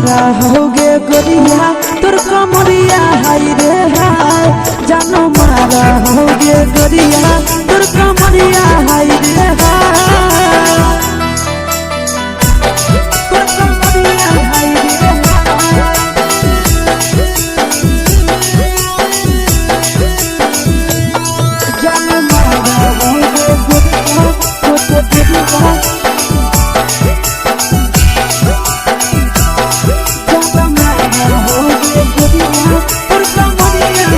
मारा होगे गोरिया तोर कमरिया हाय रे हाय जानो मारा होगे गोरिया तोर कमरिया हाय रे हाय तोर कमरिया हाय रे जानो मारा होगे गोरिया तोर कमरिया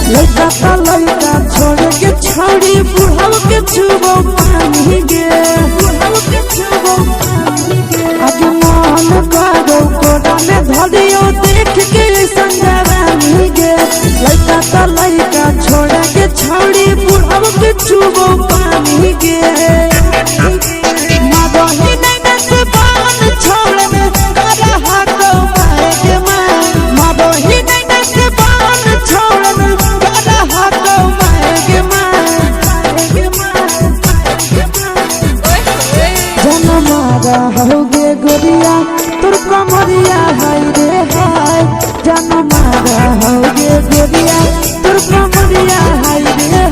लड़का छोड़ के छौड़ी बुढ़ाव के छुबो पानी गे आज मन करो कोड़ा में धरियो देख के संजवानी गे लड़का छोड़ के छौड़ी बुढ़ाव के छुबो पानी गे मादही नहीं नस बान छोड़ में करा हाको माए गे मादही नहीं नस बान छोड़ में करा हाको माए गे जन मारा होगे गोरिया तोर कमरिया हाय रे हाय जन मारा होगे गोरिया तोर कमरिया हाय रे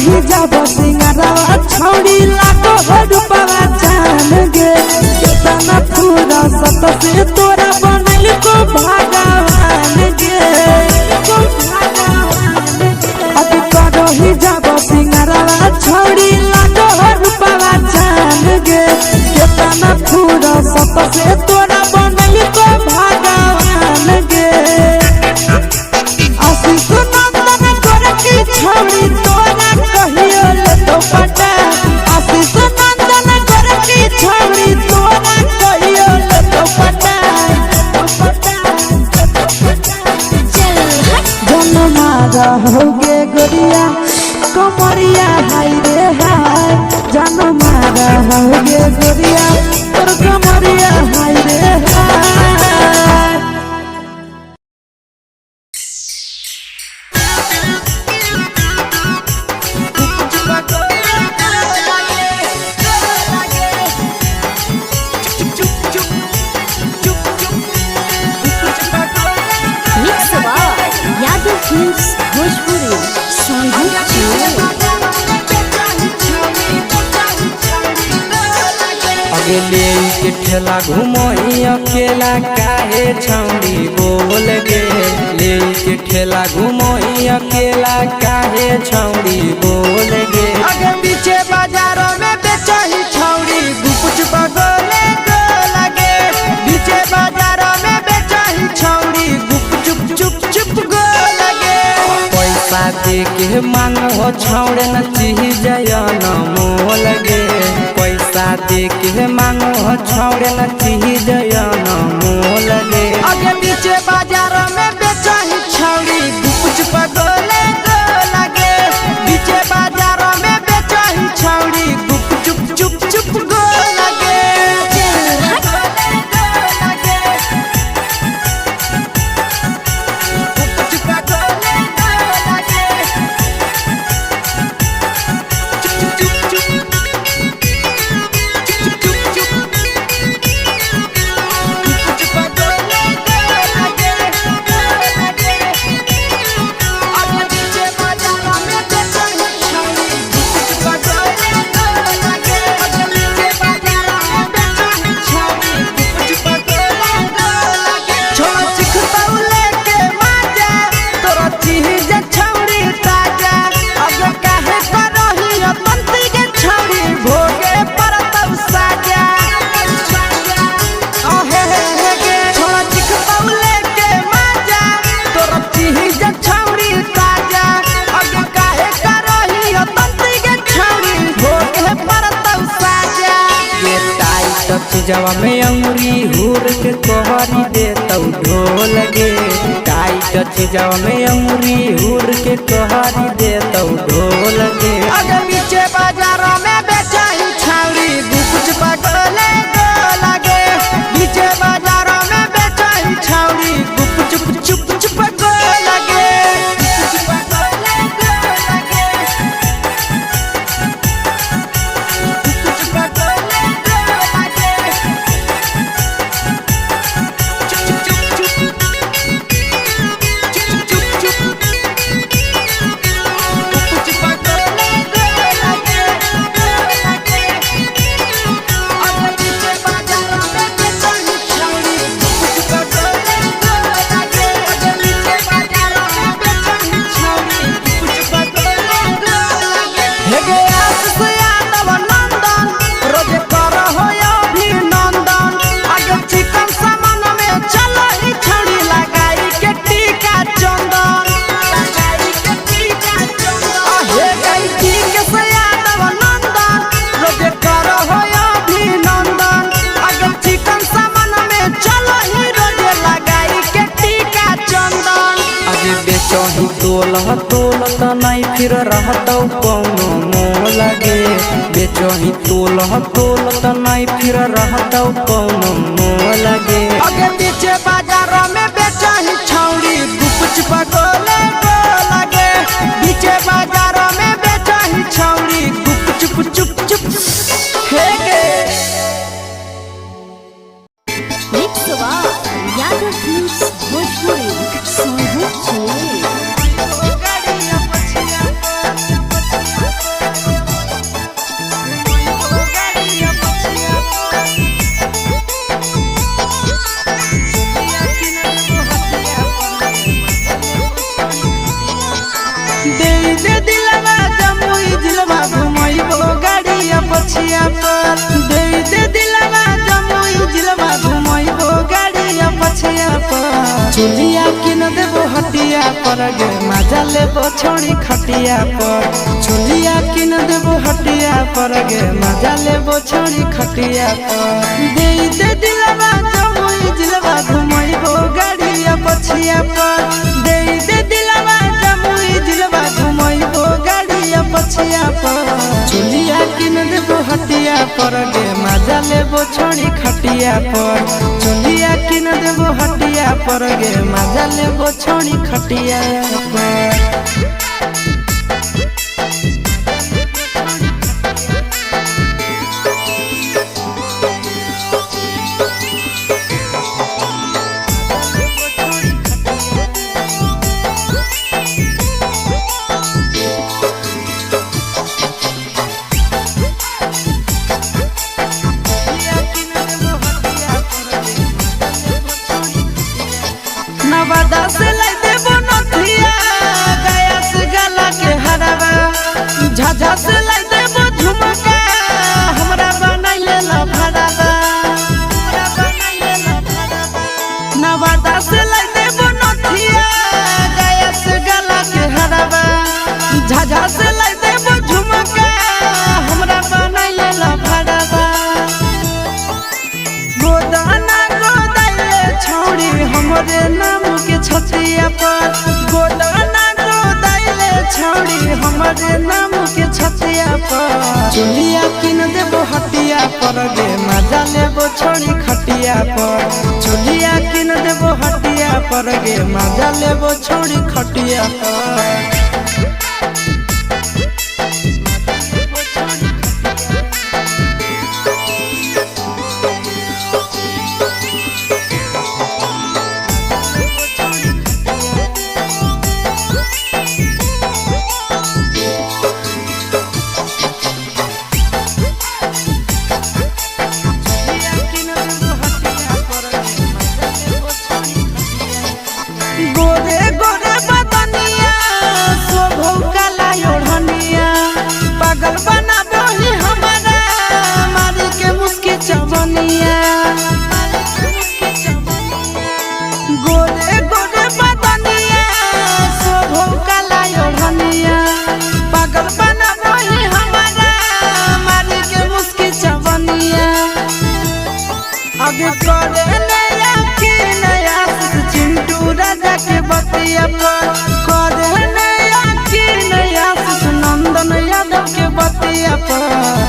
ही जब सिंगारवा छौड़ी लागो रूपवा जान गे कितना पूरा सत से तोरा बनल को भगवान गे अभी करो ही जब सिंगारवा छौड़ी लागो रूपवा जान गे कितना पूरा सत से तोरा बनल को भगवान गे आशीष नंदन कर की छौड़ी तोरा कहियो ले तो पटा आशीष नंदन कर की छौड़ी तोरा कहियो ले तो पटा जन मारा होगे गोरिया कमरिया हाय रे हाय जन मारा होगे गोरिया तोर कमरिया हाय रे हाय ले के ठेला घुमोई अकेला काहे छौड़ी बोल गे ले के ठेला घुमोई अकेला काहे छौड़ी बोल गे आगे पीछे बाजारों में बेचही छौड़ी गुपुच बगले को लगे पीछे बाजारों में बेचही छौड़ी गुप चुप चुप चुप गो लगे पैसा दे के मांगो छौड़े न चीज न मोल गे पैसा दे के मांगो छौड़े न चीज न मोल गे आगे पीछे बाजारों में बेचही छौड़ी गुपुच बगले को लगे पीछे बाजारों में बेचही छौड़ी गुप चुप चुप चुप गो लगे चीजवा में अंगुरी हुर के कोहरी दे तौ ढोल गे। टाइट चीजवा में अंगुरी हुर के कोहरी दे तौ ढोल गे। अगर पीछे बाजारों में बेचाई छावड़ी कुछ पगले को लगे। पीछे बाजारों में बेचाई छावड़ी चुप चुप चुप को लगे। बेचही तोल त नहीं फिर रहतौ कौनो मोल गे। बेचही तोल त नहीं फिर रहतौ कौनो मोल गे। अगे पीछे बाजारों में बेचही छौड़ी कुछ पगले को लगे। पीछे बाजारों में बेचही छौड़ी चुप चुप चुप हे गे। दे दिलवा जमुई दिलवा घुमैबो गाड़िया पछिया पर। दे दिलवा जमुई दिलवा घुमैबो गाड़िया पछिया पर। चुलिया किन देबो हटिया पर गे मजा लेबो छोड़ी खटिया पर। चुलिया किन देबो हटिया पर गे मजा लेबो छोड़ी खटिया पर। दे दिलवा जमुई दिलवा घुमैबो गाड़िया पछिया पर। दे दिलवा जमुई दिलवा घुमैबो गाड़िया पछिया पर। चुलिया किन देबो हटिया पर गे मजा लेबो छोड़ी खटिया पर। चुलिया किन देबो हटिया पर गे मजा लेबो छोड़ी खटिया पर। नवादा से लाई देबो नथिया गया से गला के हरवा। झाझा से लाई देबो झुमका हमरा बनाइले ला भड़वा। नवादा से लाई देबो नथिया गया से गला के हरवा। झाझा से लाई देबो झुमका हमरा बनाइले ला भड़वा। गोदाना गोदाइले छौड़ी हमरे नाम के छतिया पर। गोदाना गोदाइले छौड़ी हमरे नाम के छतिया पर। चुलिया किन देबो हटिया पर गे मजा लेबो छोड़ी खटिया पर। चुलिया किन देबो हटिया पर गे मजा लेबो छोड़ी खटिया पर। गोरे गोरे बदनिया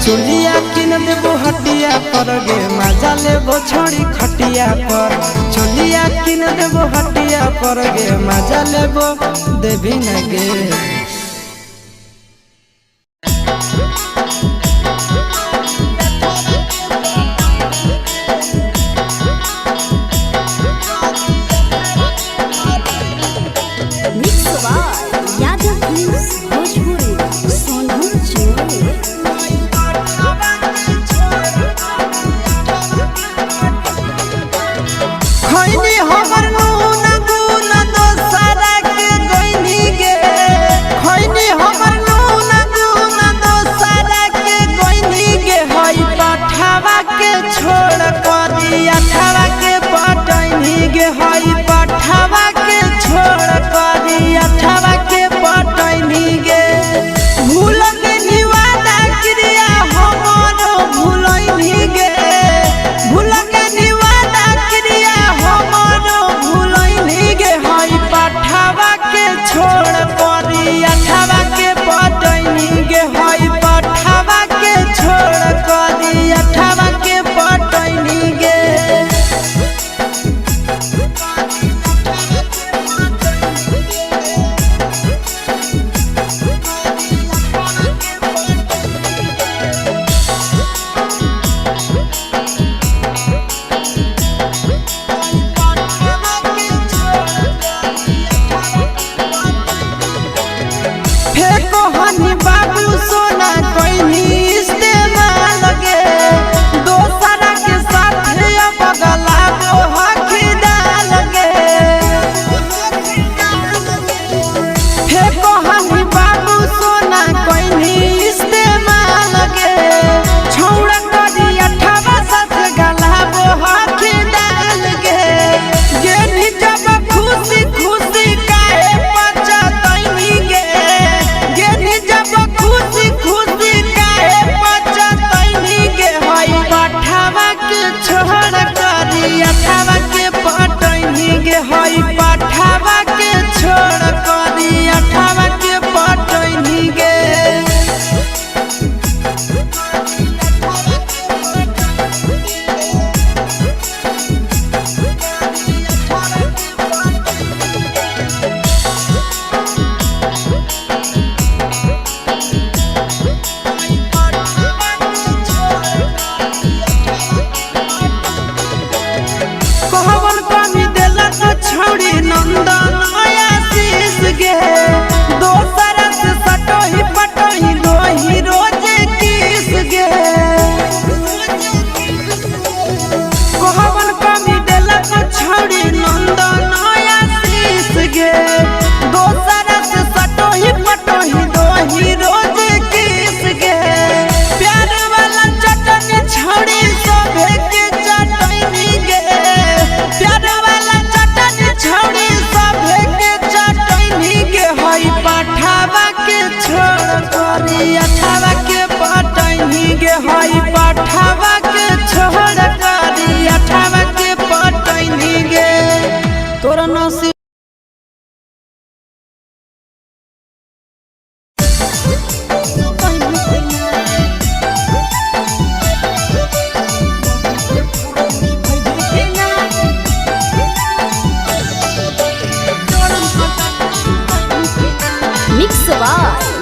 चोलिया किन देबो हटिया पर गे मजा लेबो छोड़ी खटिया पर चोलिया किन देबो हटिया पर गे मजा लेबो देवी न गे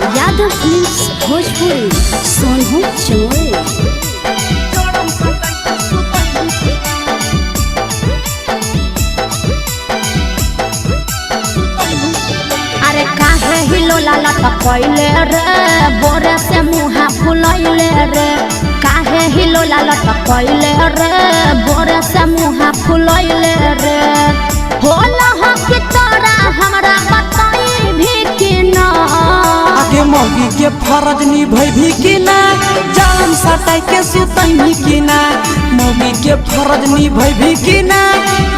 यादव फिल्म्स भोजपुरी सोनू चोर। अरे काहे हिलो लाला टपैले रे बोरे से मुहा फुलैले रे काहे हिलो लाला टपैले रे बोरे से मुहा फुलैले रे होला हो कि तोरा हमरा बताई भी कि ना आगे मौगी के फरज निभै भी कि ना जान सटाई के सुतै भी कि ना मौगी के फरज निभै भी कि ना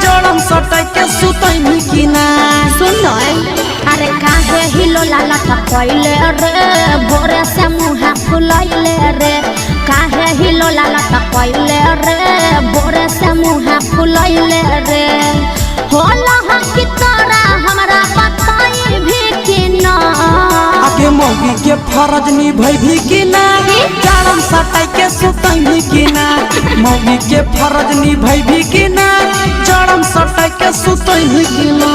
जड़म सटाई के सुतै भी कि ना सुन अरे काहे हिलो लाला टपैले रे बोरे से मुहा फुलैले रे काहे हिलो लाला टपैले रे बोरे से मुहा फुलैले रे होला हो कि तोरा हमरा बताई भी कि ना आगे मौगी के फरज निभै भी कि ना जाड़म सटाई के सुतई की ना मौगी के फरज निभाई भी की ना जाड़म सटाई के सुतई की ना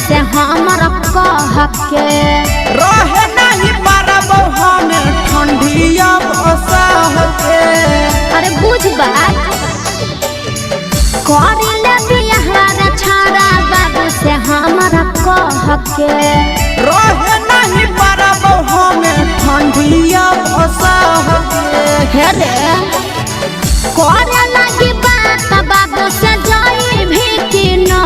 से हमर कह के रहे नहीं पारब हम ठंडिया बसाह के अरे बुझ बात करिले बिहार छाड़ा बाबू से हमर कह के रहे नहीं पारब हम ठंडिया बसाह के हे रे करे लगी बात बाबू से जाई भी कि ना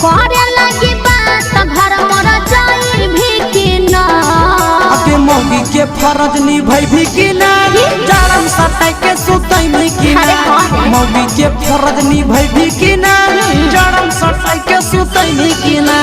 करे लगी बात घर मोर जाई भी कि ना अके मौगी के फरज निभाई भी कि ना जाड़म सटाई के सुतई भी कि ना मौगी के फरज निभाई भी कि ना जाड़म सटाई के सुतई भी कि ना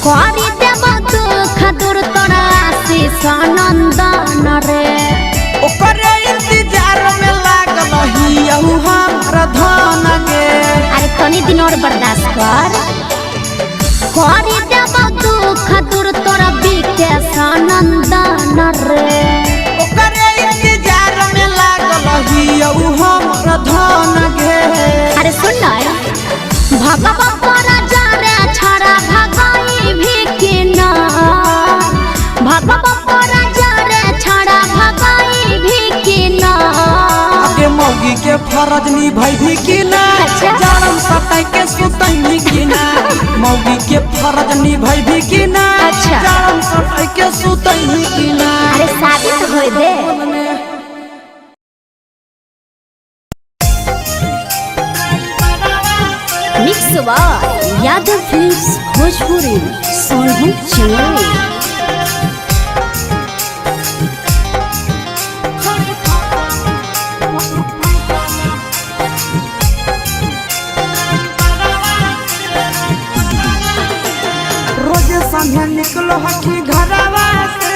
करी देव दुख दूर तोरा आशीष नंदन रे ओकरे इंतजार में लागल हियहु हमर धन गे अरे तनी दिन और बर्दाश्त कर करी देव दुख दूर तोरा विकेश नंदन रे ओकरे इंतजार में लागल हियहु हमर धन गे अरे सुन भगवा तोरा जाने छड़ा भगाई भी कि ना भगवा तोरा जाने छड़ा भगाई भी कि ना अके मौगी के फरज निभाई भी कि ना जाड़म सटाई के सुतई भी कि ना मौगी के फरज निभाई भी कि ना जाड़म सटाई के सुतई भी कि ना अरे शादी तो होई दे mix by Yadav films Bhojpuri Sonbhadra Chennai रोजे संझे निकलो हकी घरवा से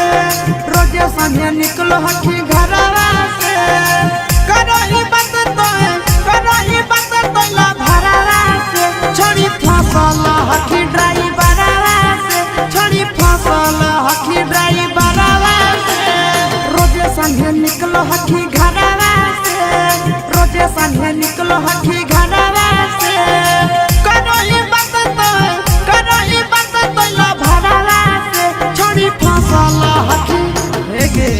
रोजे संझे निकलो हकी घरवा से करही बात तो ला भरवा से छोड़ी फसल हकी ड्राइवरवा से छोड़ी फसल हकी ड्राइवरवा से रोजे संझे निकलो हकी घरवा से रोजे संझे निकलो हकी घरवा से करही बात तो ला भरवा से छोड़ी फसल हकी हेगे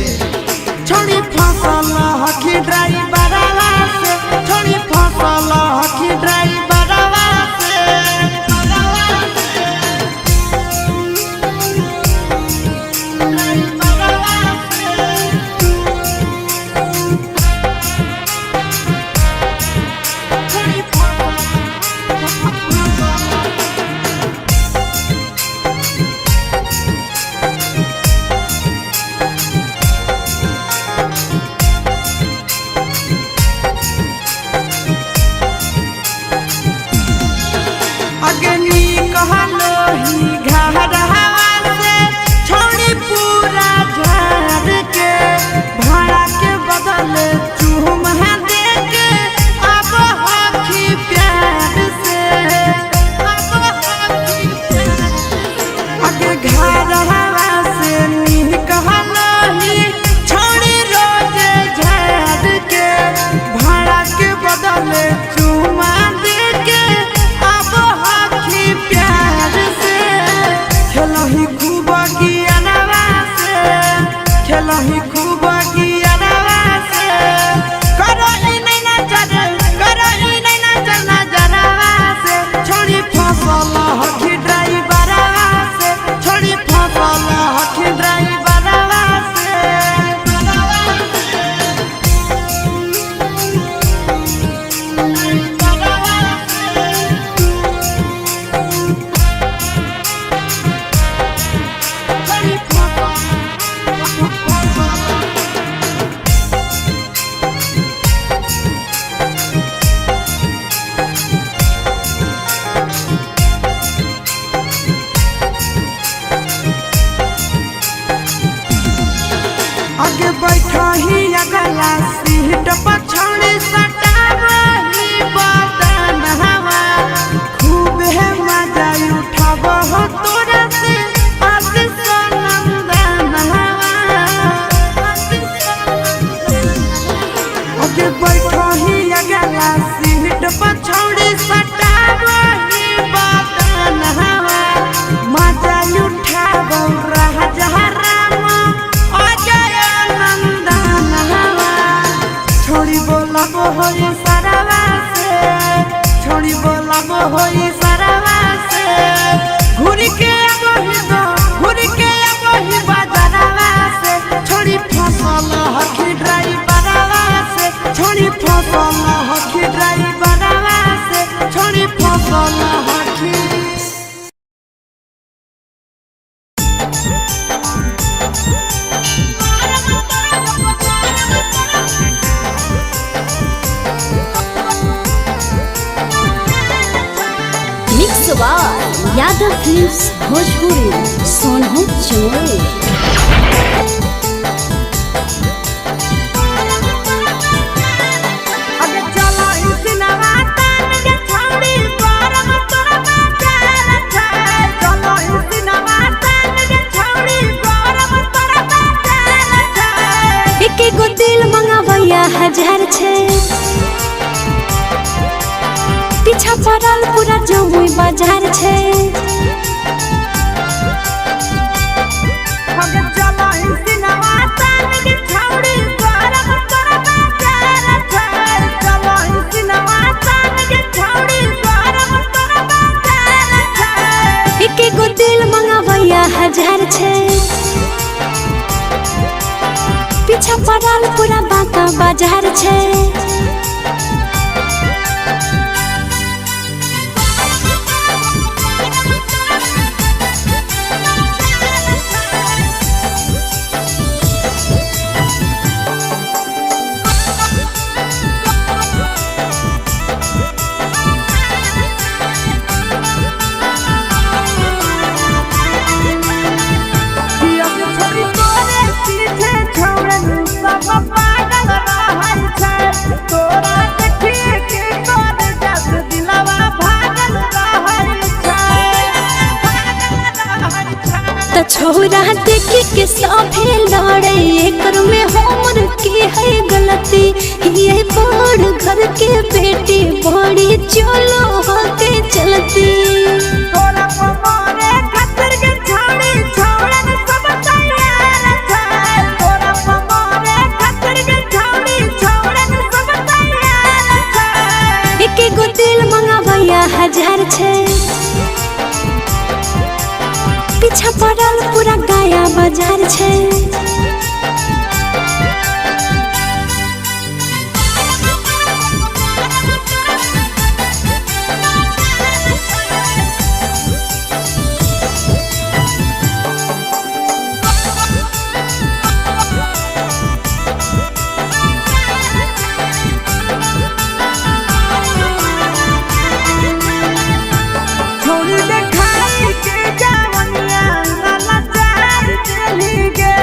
छोड़ी फसल हकी ड्राइवरवा से छोड़ी फसल हकी ड्राइवर अगला सीट पछौड़ी सटावही बदन हवा खूब है मजा उठाव हो तोरा से आशीष नंदन हवा आगे बैठो ही अगला सीट पछौड़ी सटावही बदन हवा मजा उठाव राजा राम अजय नंदन हवा छोड़ी बोलब होई सरवा से छोड़ी बोलब होई सरवा से घूर के अबही दो घूर के अबही बाजारवा से छोड़ी फसल हकी ड्राइवरवा से छोड़ी फसल हकी ड्राइवरवा से छोड़ी फसल हकी mix by Yadav films Bhojpuri Sonu चोरी। अगे चलो इसिनवा तान के छौड़ी गरम तोरा बाजार छै चलो इसिनवा तान के छौड़ी गरम तोरा बाजार छै एक गो दिल मंगावैया 1000 छै पीछा पड़ल पूरा जमुई बाजार छै अगे चलो इसिनवा तान के छौड़ी गरम तोरा बाजार छै चलो इसिनवा तान के छौड़ी गरम तोरा बाजार छै एक गो दिल मंगावैया 1000 छै पीछा पड़ल पूरा बाका बाजार छै छोड़ी तोरे पीछे छौड़न सब पागल रहल छै तोरा देखिए के कर जस दिलवा भागल रहल छै त छोरा देखी के सभे लड़े एकर में हमर की है गलती ये बड़ घर के बेटी बड़ी चलो होके चलती तोरा पमारे खतर के छौड़ी छौड़न सब तैयार छै तोरा पमारे खतर के छौड़ी छौड़न सब तैयार छै एक गो दिल मंगावैया 1000 छै पीछा पड़ल पूरा गाया बाजार छै छोड़ी देखाई के जवनिया लाला चार चली गे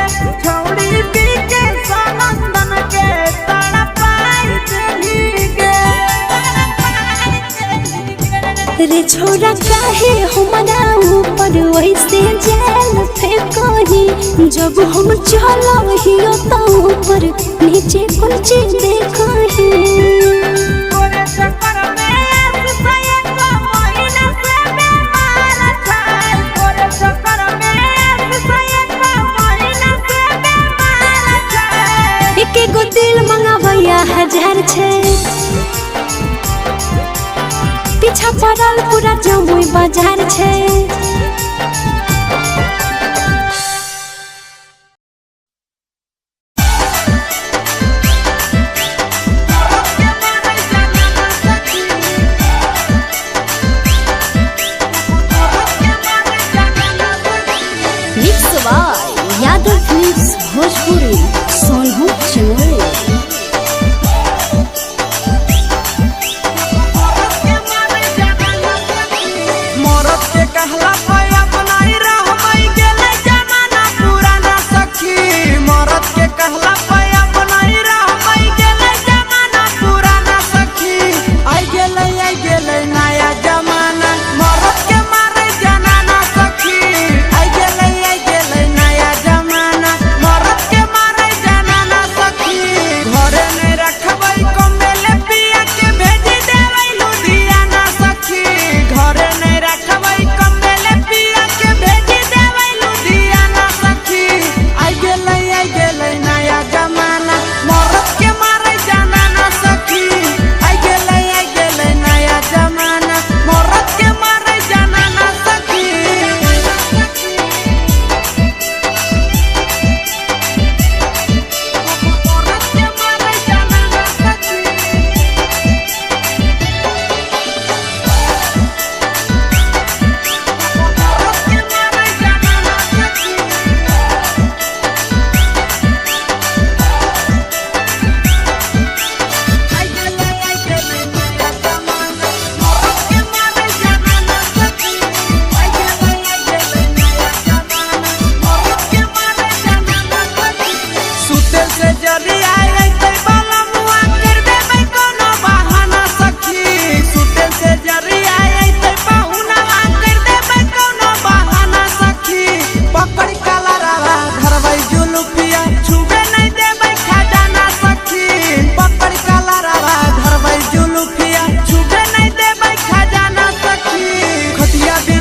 छोड़ी पी के सनंदन के तड़पाई चली गे रे छोरा काहे हमरा ऊपर वैसे जाल फेंकही जब हम चलहियो त ऊपर नीचे कुछ देखही तोरे चक्कर में आसुसयन को महीना से बीमार छै तोरे चक्कर में आसुसयन को महीना से बीमार छै एक गो दिल मंगावैया 1000 छै पीछा पड़ल पूरा जमुई बाजार छै mix by Yadav films Bhojpuri Sonu चोरी। कहला पे अपनाई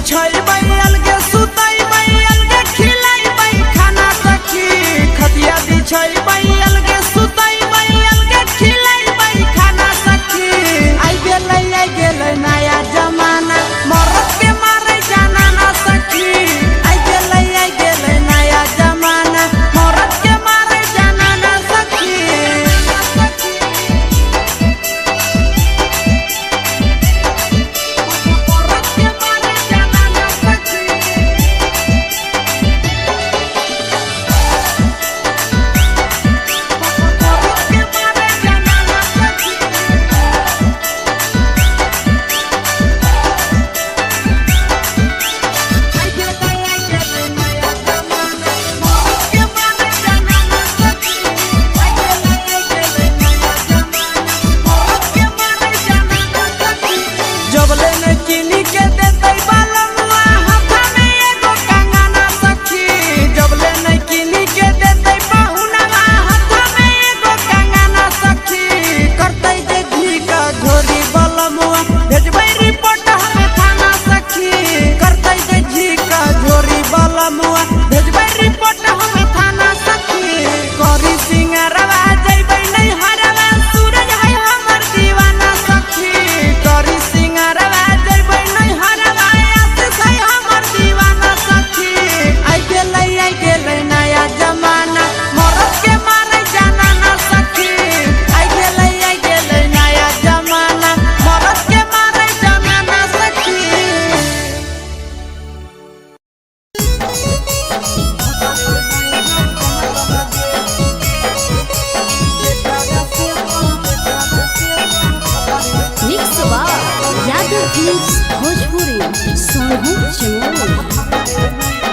बिछैबै अलगे सुतैबै अलगे खिलैबै खाना सखी खटिया बिछैबै अलगे सुतैबै अलगे खिलैबै खाना सखी आई गेलै नया जमाना मरद के मारे जाना ना सखी आई गेलै नया जमाना मरद के मारे जाना ना सखी जबले न किनी के देतै बालमुआ हाथा में एगो कंगना सखी जबले न किनी के देतै बहुनवा हाथा में एगो कंगना सखी करतै जे घी का झोरी बालमुआ भेजबै रिपोर्ट हमें थाना सखी करतै जे घी का झोरी बालमुआ भेजबै रिपोर्ट हमें थाना सखी करी सिंगारवा जइबै नहीं हरवा सूरज है हमर दीवाना सखी करी सिंगारवा जइबै नहीं हरवा आशीष है हमर दीवाना सखी आई गेलै नया जमाना मरद के मारे जाना ना सखी आई गेलै नया जमाना मरद के मारे जाना ना सखी मिक्स बा यादव फिल्म्स भोजपुरी सोनू चमोली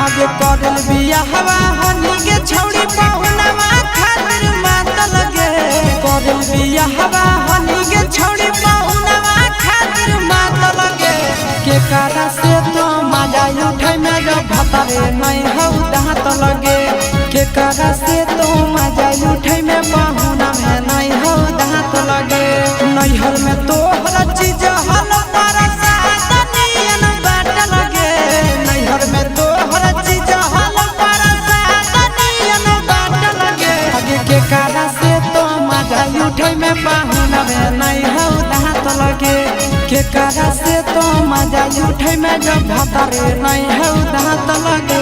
आगे करल बियाहवा हनी के छौड़ी बहुनवा खातिर मातल गे करल बियाहवा हनी के छौड़ी बहुनवा खातिर मातल गे के कारा से तो मजा उठै में जब भतरे नहीं हौ दांत लगे के कारा से तो मजा उठै में बहुना में नहीं हौ दांत लगे नैहर में तो हर चीज हल परसा तनियन बाट लगे नैहर में तो हर चीज हल परसा तनियन बाट लगे आगे के कारा से तो मजा उठै में बहुना में नहीं हौ दांत लगे के कारा से तो मजा उठै में जब भतरे नहीं हौ दांत लगे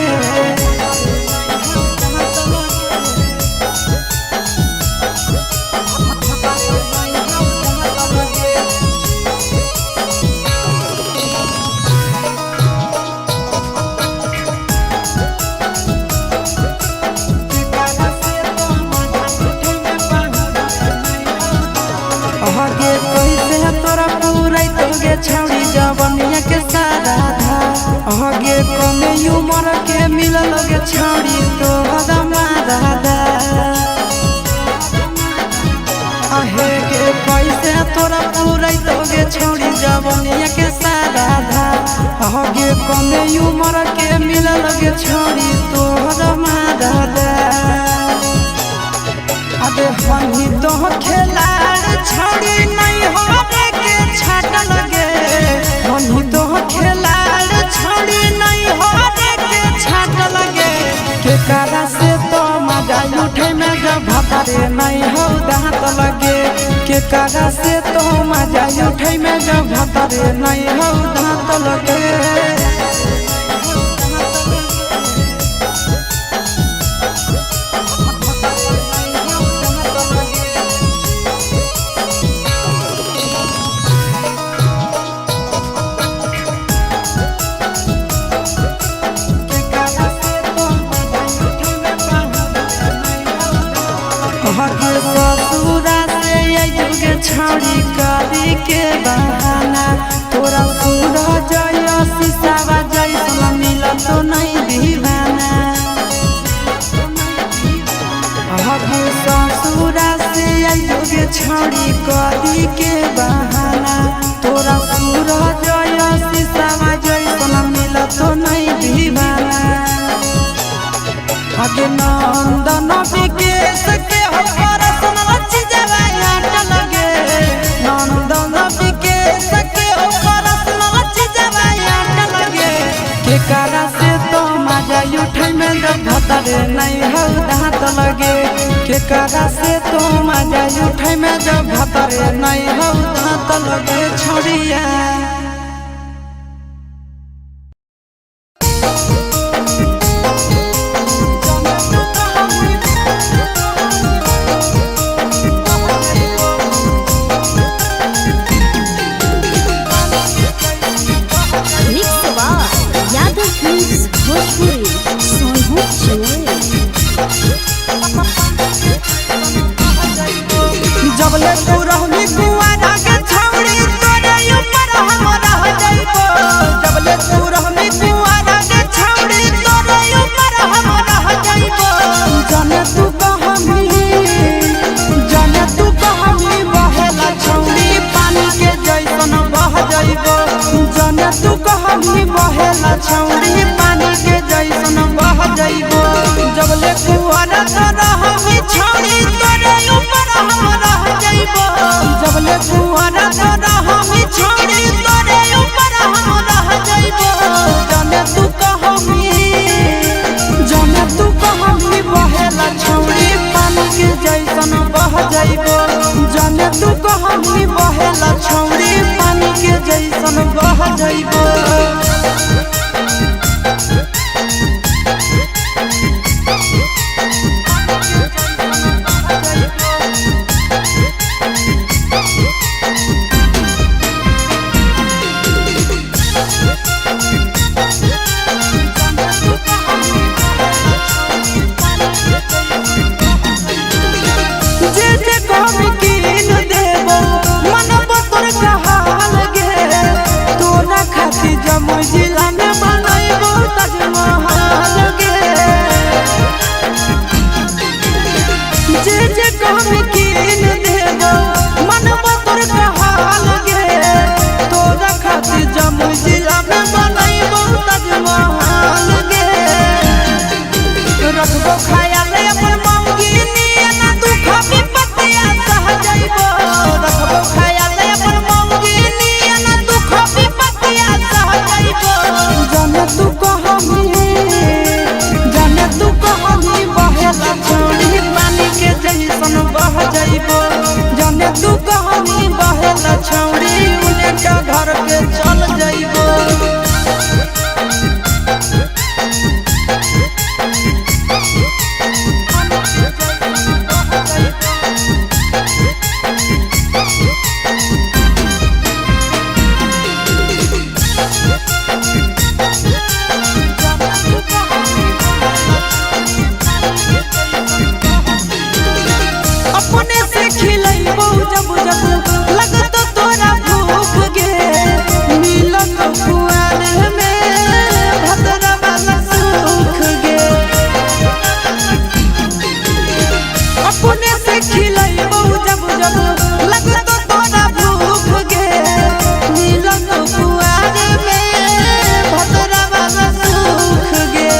आगे कैसे तोरा पूरा तोगे छौड़ी जवनिया के सारा धा आगे कमे उमर के मिलल गे छौड़ी तो हदमा दादा आहे के कैसे तोरा पूरा तोगे छौड़ी जवनिया के सारा धा आगे कमे उमर के मिलल गे छौड़ी तो हदमा दादा अबे हनी तो खेलाड़ छौड़ी नहीं होने के छाट लगे हनी तो खेलाड़ छौड़ी नहीं होने के छाट लगे के कारा से तो मजा उठे में जब भतरे नहीं हौ दांत लगे के कारा से तो मजा उठे में जब भतरे नहीं हौ दांत लगे ससुरा से युग छौड़ी करी के बहाना तोरा पूरा जय शीशावा जैसा मिल तो नहीं दीवाना ससुरा से युग छौड़ी करी के बहाना तोरा पूरा जय शीशावा जैसा मिल तो नहीं दीवाना आगे नंदन विकेश के हो परसन लच्छी जवा केकरा से तो मजा उठै में जब भतरे नहीं हौ त लगे छोड़िया जबले तू रहनी कुआरा के छौड़ी तोरे ऊपर हम रह जाइबो जबले तू रहनी कुआरा के छौड़ी तोरे ऊपर हम रह जाइबो जाने तू कहमी बहेला छौड़ी पानी के जैसन बह जाइबो जाने तू कहमी बहेला छौड़ी पानी के जैसन बह जाइबो जबले कुआरा तो रहनी छौड़ी तोरे ऊपर हम रह जाइबो जबले कुआरा तो रहनी छौड़ी तोरे ऊपर हम रह जाइबो जाने तू कहमी बहेला छौड़ी पानी के जैसन बह जाइबो जाने तू कहमी बहेला छौड़ी पानी के जैसन बह जाइबो जिला में बनाइबो ताजमहल गे जे कहमी कीन देबो मनबो तोर कहाल गे तोरा खातिर जमुई जिला में बनाइबो ताजमहल गे रखबो ख्याल अपन मौगी नियना दुख विपत्तिया सह जाइबो रखबो ख्याल अपन मौगी नियना दुख विपत्तिया सह जाइबो जाने तू कहमी बहेला छौड़ी पानी के जैसन बह जाइबो जाने तू कहमी बहेला छौड़ी उन्हें का घर के चल जाइबो अपने से खिलैबो जब जब लगतो तोरा भूख गे मिलत कुआर में भतरा वाला सुख गे अपने से खिलैबो जब जब लगतो तोरा भूख गे मिलत कुआर में भतरा वाला सुख गे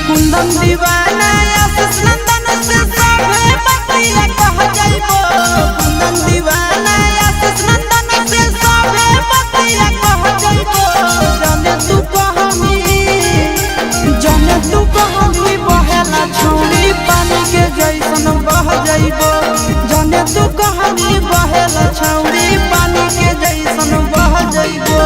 कुंदन दीवाना आशीष नंदन से सबे बतिया कह जाइबो कुंदन दीवाना आशीष नंदन से सबे बतिया कह जाइबो जाने तू कहमी बहेला छौड़ी पानी के जैसन बह जाइबो जाने तू कहमी बहेला छौड़ी पानी के जैसन बह जाइबो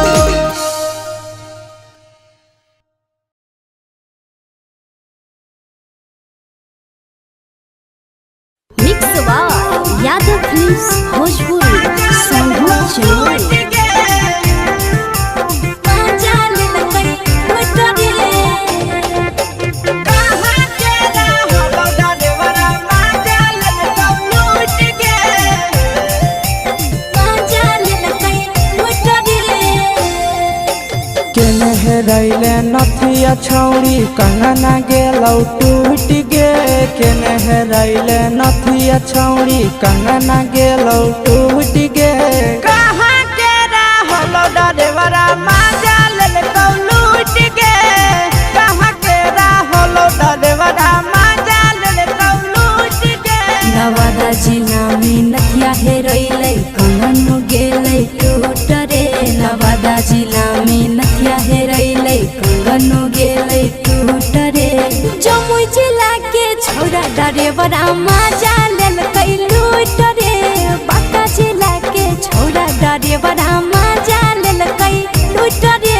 यादव फिल्म्स भोजपुरी संगीत चैनल रैले नथिया छौड़ी कंगना गेलौ टूट गे केने रैले नथिया छौड़ी कंगना गेलौ टूट गे कहाँ के रहलो डरेवरा माजा लेलकौ लूट गे कहाँ के रहलो डरेवरा माजा लेलकौ लूट गे नवादा जिला में नथिया हेरैलै कंगनो गेलै टूट रे नवादा जिला में नथिया हेरैलै कंगनो गेलै टूट रे जमुई जिला के छोरा डरेवरा मजा लेल कई लूट रे बाका जिला के छोड़ा डरेवरा मजा लेल कई लूट रे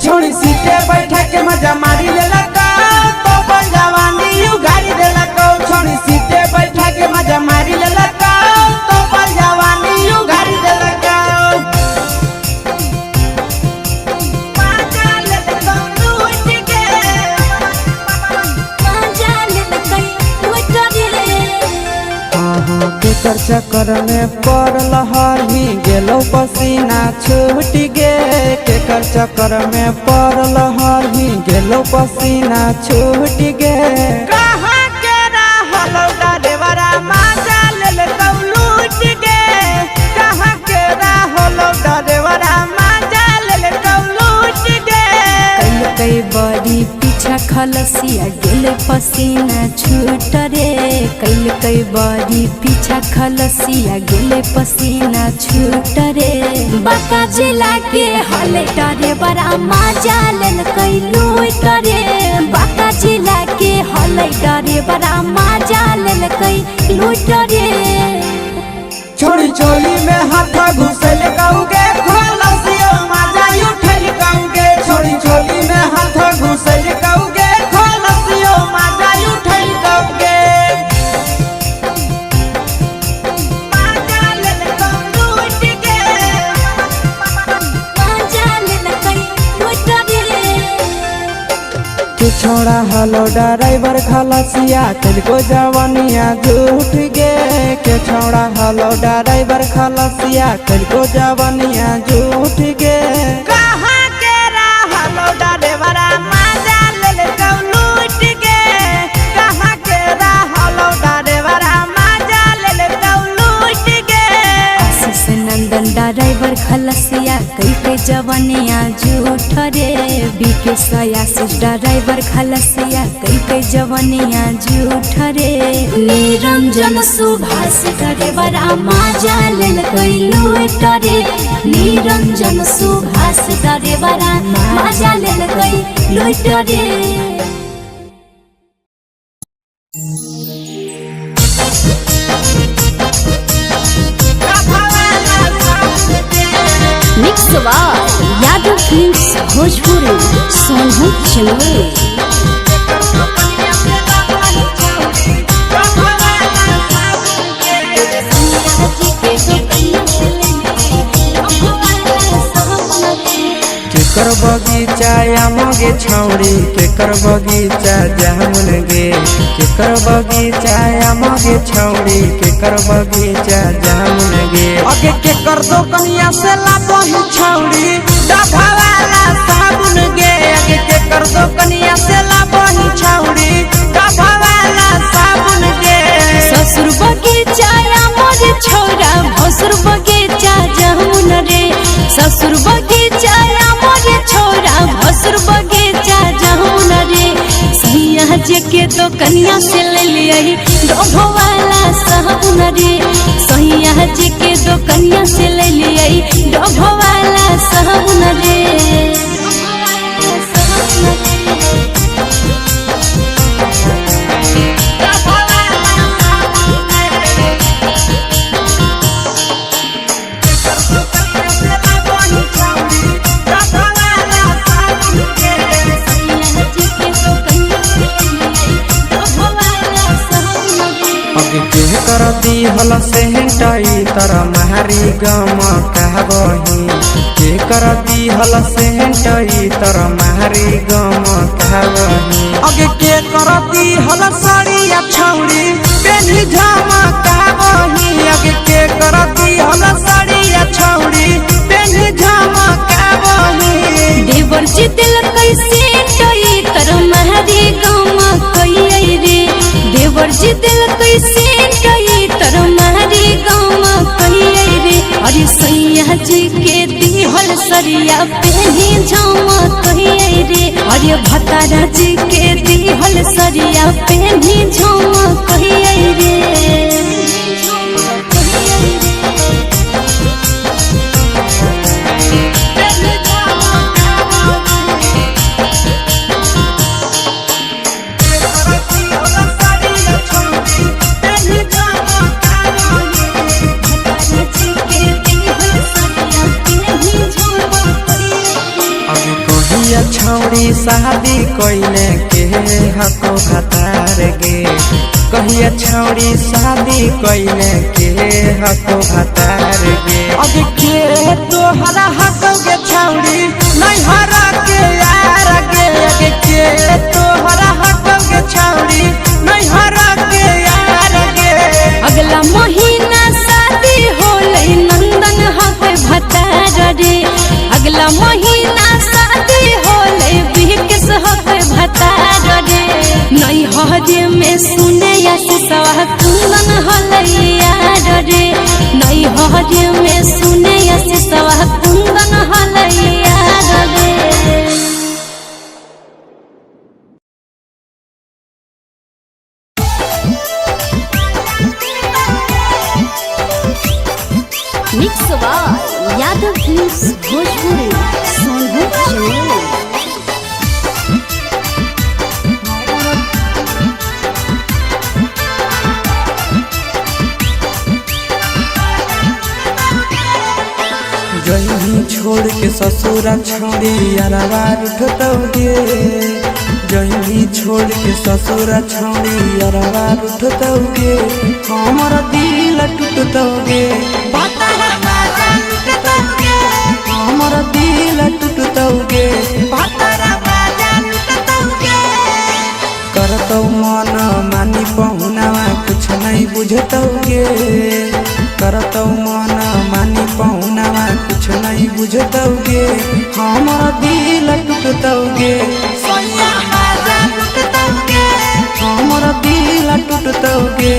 छोड़ी सीटे बैठा के मजा मारी लेला का तो बन जवानी यू गाड़ी देला को छोड़ी सीटे बैठा के मजा मारी लेला का तो बन जवानी यू गाड़ी देला का केकर चक्कर में पड़ल हरही गेलो पसीना छूट गे केकर चक्कर में पड़ल हरही गेलो पसीना छूट गे कहाँ के रहलो डरेवरा मजा लेल कौ लूट गे कहाँ के रहलो डरेवरा मजा लेल कौ लूट गे कई बड़ी पीछा खलसिया गेले पसीना छूट रे कई बड़ी पीछा खलसिया गेले पसीना छूट रे बाका जिला के हले डरे बड़ा मजा लेल कई लूट रे बाका जिला के हले डरे बड़ा मजा लेल कई लूट रे छोड़ी चोली में हाथ घुसल कौगे खलसियो मजा उठल कौगे छोड़ी चोली में हाथ घुसल कौगे खलसियो मजा उठल कौगे मजा लेल कौ लूट गे मजा लेल कई लूट रे के छोड़ा हलो ड्राइवर खलसिया तेलको जवानिया झूठ गे के छोड़ा हलो ड्राइवर खलसिया तेलको जवानिया झूठ गे कहाँ के रहलो डरेवरा मजा लेल कौ लूट गे कहाँ के रहलो डरेवरा मजा लेल कौ लूट गे आशीष नंदन ड्राइवर खलसिया कई जवानिया झूठ रे बीके आशीष ड्राइवर खलसिया कई जवानिया झूठ रे निरंजन सुभाष ड्राइवरा मजा लेल कई लूट रे निरंजन सुभाष ड्राइवरा मजा लेल कई लूट रे मिक्स यादव फिल्म्स भोजपुरी सोनू चिलवे केकर बगीचा आमगे छौड़ी केकर बगीचा जामुन गे केकर बगीचा आमगे छौड़ी केकर बगीचा जामुन गे आगे के कर दो कनिया से लाबही छौड़ी डभावाला साबुन गे आगे के कर दो कनिया से लाबही छौड़ी डभावाला साबुन गे ससुर बगीचा मोर छोरा भसुर बगीचा जामुन रे ससुर बगीचा मोर छोरा भसुर बगीचा जामुन रे सैया जे के तो कनिया से ले लिया डोभो वाला साबुन रे सैया जे के तो कनिया से ले लिया डोभो वाला साबुन रे के कर दी हल सेहटाई तर मारी गम कहबही के कर दी हल सेहटाई तर मारी गम कहबही आगे के कर दी हल साड़िया छौड़ी पेन्ही झमा कहबही आगे के कर दी हल साड़िया छौड़ी पेन्ही झमा कहबही देवर जी दिल कैसे टोई तर मारी गम कई रे देवर जी दिल कैसे टोई तर मारी गम कई रे अरे सैया जी के दिहल सरिया पेन्ही झमा कई रे अरे भतारा जी के दिहल सरिया पेन्ही झमा कई रे छौड़ी शादी कइले के हको भतार गे कहिया छौड़ी शादी कइले के हको भतार गे अब के तोहरा हकोगे छौड़ी नहीं हरा के यार गे अब के तोहरा हकोगे छौड़ी नहीं हरा के यार गे अगला महीना शादी होले नंदन हके भतार रे अगला महीना शादी होले बिहकस हके भतार रे नहीं हजे में सुने या सवा कुंदन होले यार रे नहीं हजे में सुने या सवा कुंदन होले यार रे mix by Yadav films Bhojpuri Sonu Chauhan जही छोड़ के ससुरा छौड़ी अरवा उठतौगे जही छोड़ के ससुरा छौड़ी अरवा उठतौगे हमर दिल टूटतौगे हमर दिल टूटतौगे करतौ मन मानी पहुनावा कुछ नहीं बुझतौगे करतौ मन मानी पहुनावा कुछ नहीं बुझतौगे हमर दिल टूटतौगे हमर दिल टूटतौगे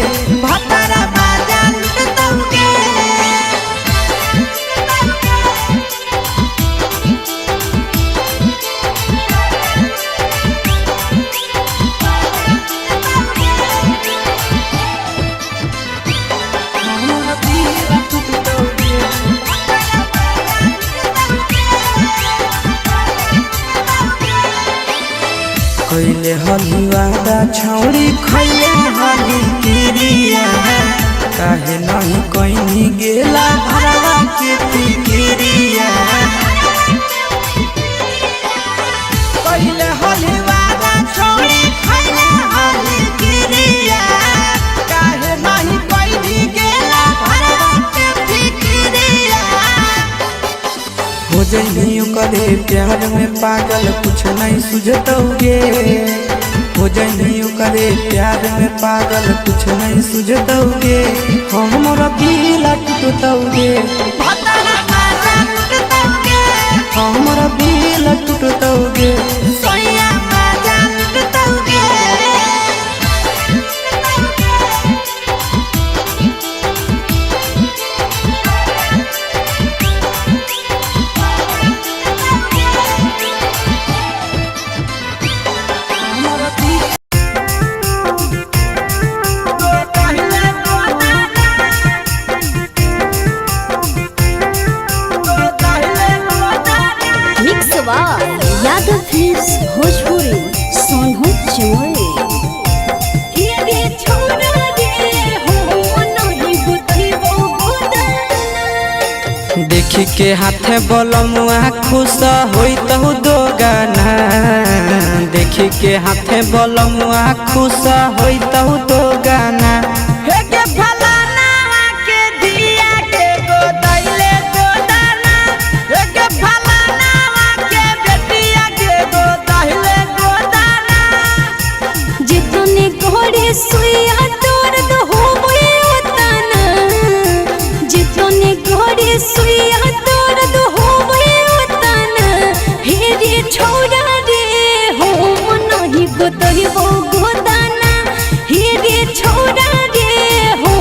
कैले हलुआदा छौड़ी खैले हली किरिया काहे नहीं कहीं गेला भरवा के फिकिरिया पहले हलवादा छौड़ी खैले हली किरिया काहे नहीं कोई भी गेला भरवा के फिकिरिया हो जइनी करे प्यार में पागल कुछ नहीं सुझतौगे हो जइनी करे प्यार में पागल कुछ नहीं सुझतौगे हमर दिल टूटतौगे हमर दिल टूटतौगे mix by Yadav films Bhojpuri Sonu Chauhan देखी के हाथे बलमुआ खुश होई तहु दो गाना देखी के हाथे बलमुआ खुश होई तहु दो गाना सुइया तोर दो होबे उतना जितने घोड़े सुइया तोर दो होबे उतना हे रे छोड़ा रे हो नहीं गोतही वो गोदाना हे रे छोड़ा रे हो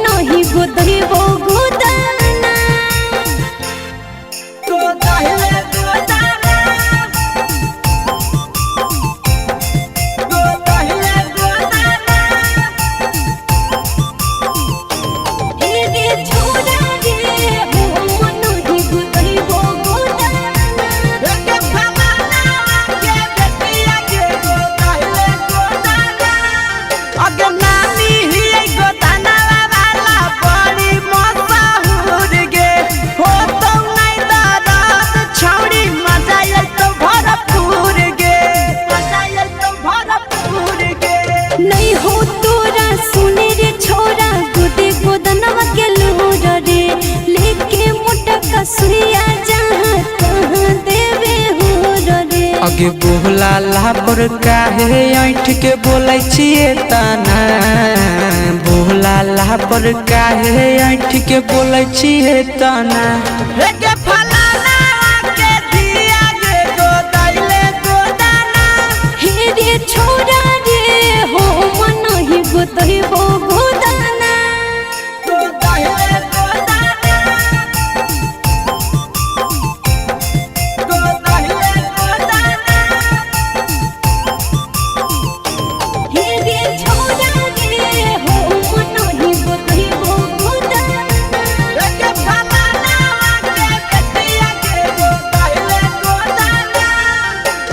नहीं गोतही वो गोदाना तो दाहिले गोदाना तो दाहिले गोदाना हे रे छोड़ा रे हो अगे बोला पर काहे ऐठ के बोलै छिए तना बोला पर काहे ऐठ के बोलै छिए तना के फलाना के दिया गे गोदैले गोदाना हे रे छोरा रे हो मन ही गोदै हो गोदाना गोदैले गोदाना गोदैले गोदाना हे रे छोरा रे हो मन ही गोदै हो गोदाना के फलाना के दिया गे गोदैले गोदाना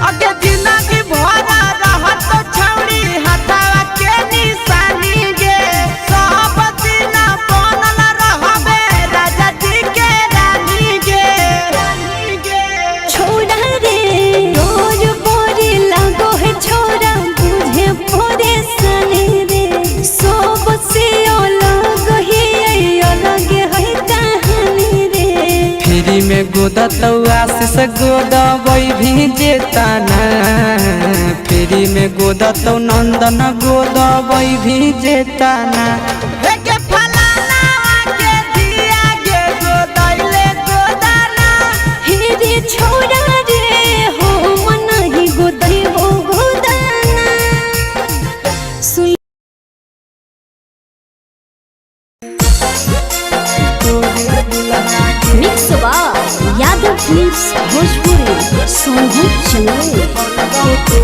अगे जिंदगी भरा रहत छौड़ी हथवा के निशानी गे सब दिन बनल रहबे राजा जी के रानी गे छोरा रे रोज बोरी लगो है छोरा बुझे परेशानी रे सब से अलग है कहानी रे फ्री में गोदत आशीष गोदबै भी जेताना फ्री में गोदत नंदन गोदबै भी जेताना के फलाना के दिया गे गोदैले गोदाना हे रे छोरा रे हो मन ही गोदै हो गोदाना सुन मिक्स बा यादव फिल्म्स भोजपुरी सोनू चैनल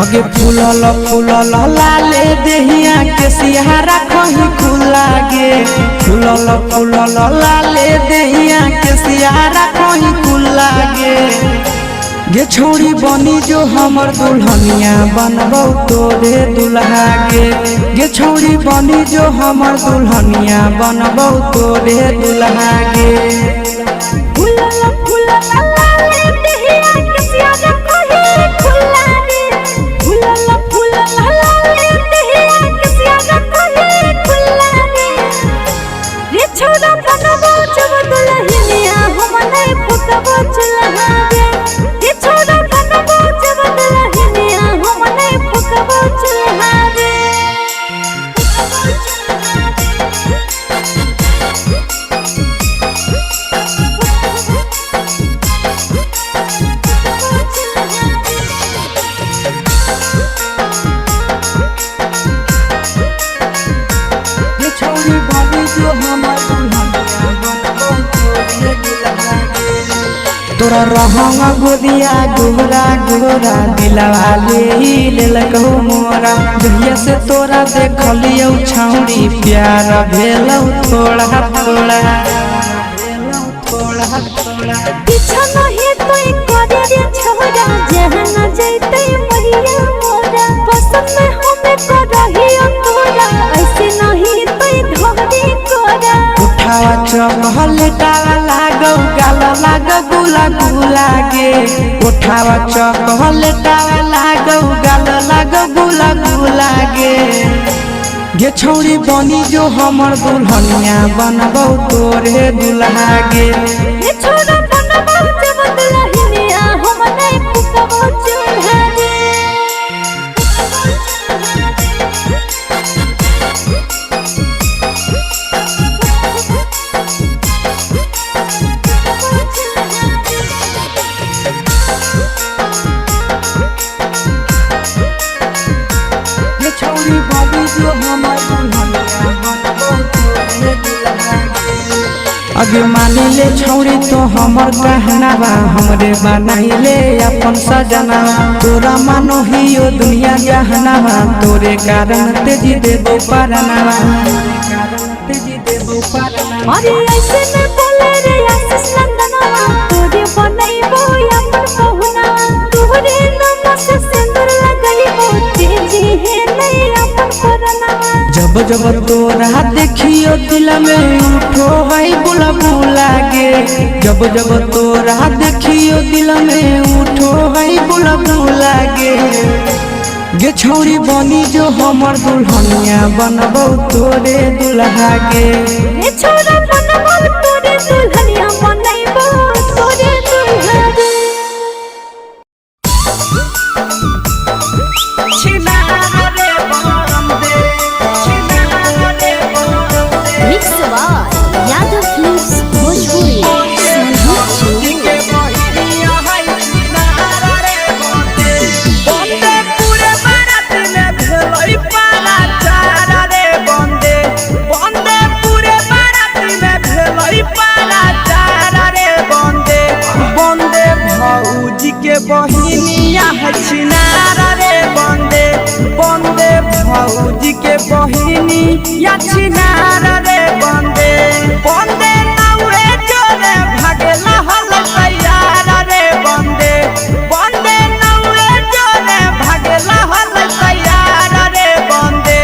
अगे फूलल फूलल लाले देहिया के सिहारा कहीं खुला गे फूलल फूलल लाले देहिया के सिहारा कहीं खुला गे छोड़ी बनी जो हमर दुल्हनिया बनबौ तोरे दुल्हा गे छोड़ी बनी जो हमर दुल्हनिया बनबौ तोरे दुल्हा गे फूलल फूलल लाले देहिया के सियारा कहीं खुला रे फूलल फूलल लाले देहिया के सियारा कहीं खुला रे रे छोरा बनबो जब दुल्हनिया हम नहीं फुकबो चलहा रे रे छोरा बनबो जब दुल्हनिया हम नहीं फुकबो चलहा रे छोड़ी बनी जो हमर दुल्हनिया बनबौ तोरे दुल्हा गे तोरा रहंगा गोदिया गोरा गोरा दिलवा ले लेलकौ मोरा जहिया से तोरा देखलियौ छौड़ी प्यार भेलौ थोड़ा थोड़ा पीछा नहीं तोई करे रे छोरा जहाँ न जैते मैया मोरा पसंद में हमें करही तोरा ऐसे नहीं तोई धोरी कोरा उठावा चहलेटावा लागौ गाल लागौ गुला गुला गे उठावा चहलेटावा लागौ गाल लागौ गुला गुला गे छौड़ी बनी जो हमर दुल्हनिया बनबौ तोरे दुल्हा गे ये छोरा बनबो जब दुल्हनिया हम नहीं फुकबो चूल्हा रे छौड़ी बनी जो हमर दुल्हनिया बनबौ तोरे दुल्हा गे अगे मानी ले छौड़ी तो हमर कहना बा हमरे बनाई ले अपन सजना तोरा मानो हियो दुनिया जहना बा तोरे कारण तेजी देबो पारना तेजी देबो पारना अरे ऐसे न बोले रे आशीष नंदनवा तोरे बनैबो अपन बहुना तोरे नाम से सिंदूर लगाइबो तेजी है नहीं अपन परना जब जब तोरा देखियो दिल में उठो भाई बुला बुला गे जब जब तोरा देखियो दिल में उठो भाई बुला बुला गे गे छौरी बनी जो हमर दुल्हनिया बनबौ तोरे दुल्हा के ए छोरा बनबौ तोरे दुल्हनिया बनैबो तोरे दुल्हा के mix by Yadav films Bhojpuri बहिनिया है छिनारा रे बंदे बंदे भौजी के बहिनी या छिनारा रे बंदे बंदे नाउरे जोरे भागेला हल तैयारा रे बंदे बंदे नाउरे जोरे भागेला हल तैयारा रे बंदे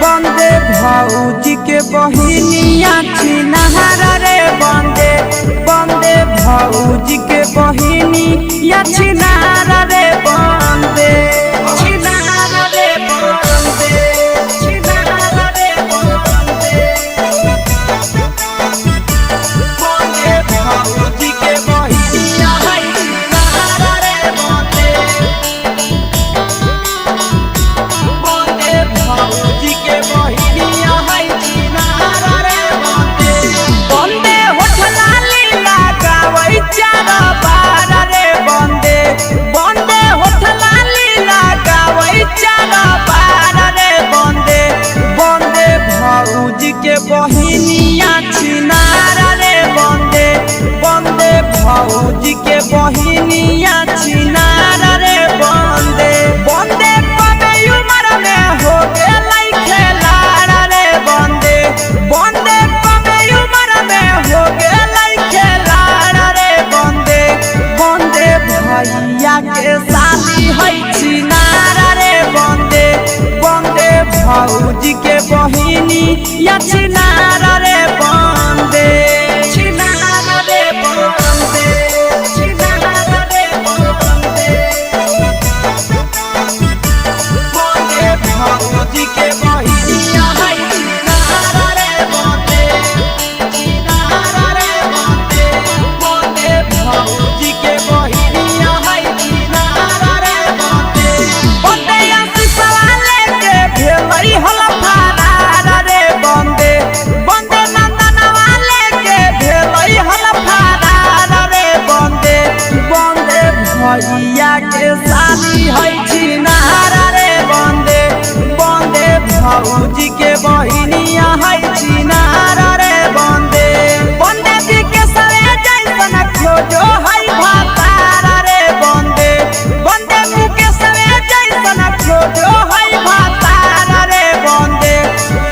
बंदे भौजी के बहिनी या छिनारा रे बंदे बंदे भौजी के बहिनी या छिनारा रे बंदे छिनारा रे बंदे छिनारा रे बंदे बंदे भौजी के बहिनी या छिनारा रे बंदे बंदे भौजी के बहिनी या छिनारा रे बंदे बंदे होठला लीला गावै चारा बारा रे बंदे बंदे होठला लीला गावै चारा बारा रे बंदे बंदे भौजी के बहिनिया छिनारा रे बंदे बंदे भौजी के बहिनिया छिनारा रे बंदे बंदे कबे उम्र में हो गेलै खेलाड़ा रे बंदे बंदे कबे उम्र में हो गेलै खेलाड़ा रे बंदे बंदे भैया के साली है छिनारा रे बंदे बंदे भौजी के बहिनी या छिनारा रे बंदे छिनारा रे बंदे छिनारा रे बंदे बंदे भौजी के बहिनी या छिनारा रे बंदे छिनारा रे बंदे बंदे भौजी के बहिनी या छिनारा रे बंदे बंदे या सवाले के भेलै हल फारा रे बंदे बंदे नंदन वाले के भेलै हल फारा रे बंदे बंदे भैया के साली है छिनारा रे बंदे बंदे भौजी के बहिनिया है छिनारा रे बंदे बंदे के सरे जैसन खोजो है भातारा रे बंदे बंदे के सरे जैसन खोजो है भातारा रे बंदे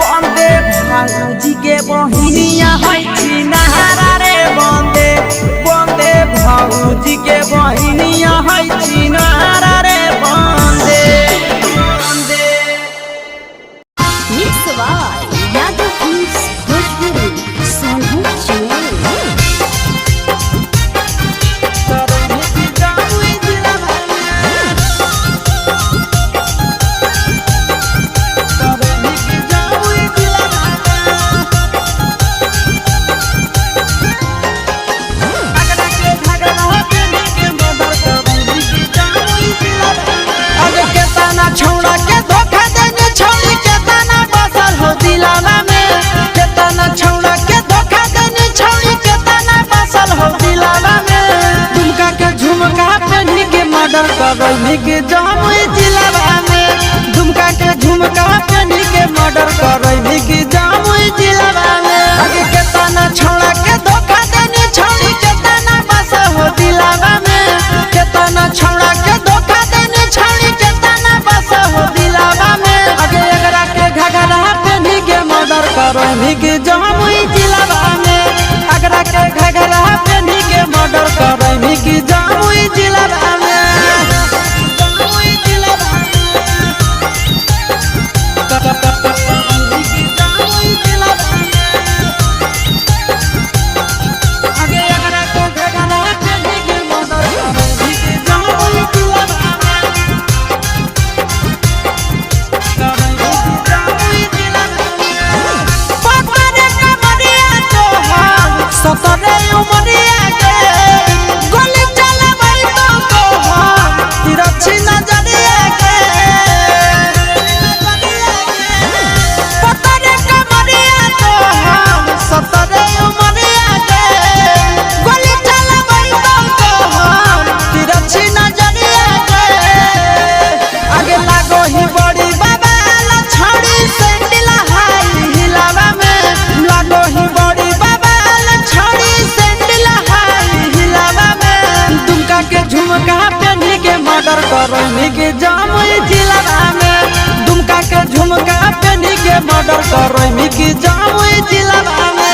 बंदे भौजी के बहिनिया है छिनारा रे बंदे बंदे भौजी के बहिनिया है छिनारा रे बंदे बंदे mix by Yadav films Bhojpuri Sonu छौड़ा के धोखा देने छौड़ी के तना बसल हो दिलाना में केतना छौड़ा के धोखा देने छौड़ी के तना बसल हो दिलाना में दुमका के झुमका पहनी के मर्डर करैनी के जमुई जिला में दुमका के झुमका पहनी के मर्डर करैनी के जमुई जिला में आगे केतना छौड़ा के धोखा देने छौड़ी के तना बसल हो दिलाना में केतना छौड़ा के धोखा देने छौड़ी के हो दिलावा में आगे एकरा के घगरा पहनी के मर्डर करैनी के जमुई जिलावा में एकरा के घगरा पहनी के मर्डर करैनी के जमुई जिलावा में जमुई करनी के जामुई जिला में दुमका के झुमका पेनी के मर्डर करनी के जामुई जिला में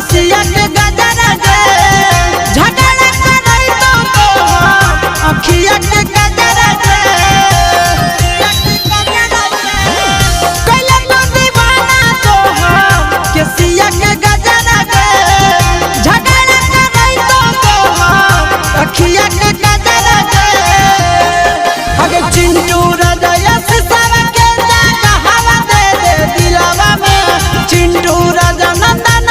सिया के गजरा दे झगड़ा करई तो अखिया के गजरा दे कइले तो दीवाना तो के सिया के गजरा दे झगड़ा करई तो अखिया के गजरा दे अगे चिंटू राजा से सारा के जागा हवा दे दे दिलवा में चिंटू राजा नंदन